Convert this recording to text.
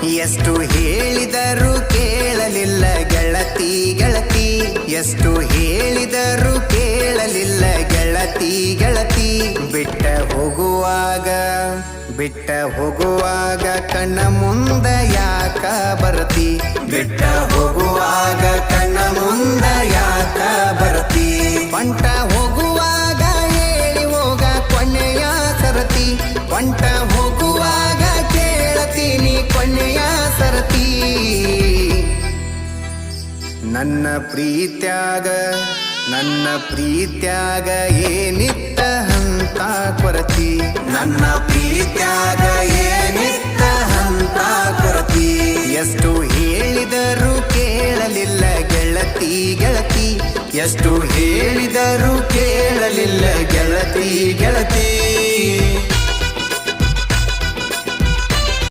ಎಷ್ಟು ಹೇಳಿದರೂ ಕೇಳಲಿಲ್ಲ ಗೆಳತಿ ಗೆಳತಿ, ಎಷ್ಟು ಹೇಳಿದರೂ ಕೇಳಲಿಲ್ಲ ಗೆಳತಿ ಗೆಳತಿ. ಬಿಟ್ಟ ಹೋಗುವಾಗ ಕಣ್ಣ ಮುಂದ ಯಾಕ ಬರತಿ, ಬಿಟ್ಟ ಹೋಗುವಾಗ ಕಣ್ಣ ಮುಂದ ಯಾಕ ಬರತಿ. ಬಂಟ ಹೋಗುವಾಗ ಹೇಳಿ ಹೋಗ ಕೊನೆಯ ಸರತಿ, ಬಂಟ ಹೋಗುವಾಗ ಕೇಳತೀನಿ ಕೊನೆಯ ಸರತಿ. ನನ್ನ ಪ್ರೀತ್ಯಾಗ ಏನಿತ್ತ ಹಂತ ಕೊರತಿ, ನನ್ನ ಪ್ರೀತ್ಯಾಗ ಏನಿತ್ತ ಹಂತ ಕೊರತಿ. ಎಷ್ಟು ಹೇಳಿದರೂ ಕೇಳಲಿಲ್ಲ ಗೆಳತಿ ಗೆಳತಿ, ಎಷ್ಟು ಹೇಳಿದರೂ ಕೇಳಲಿಲ್ಲ ಗೆಳತಿ ಗೆಳತಿ.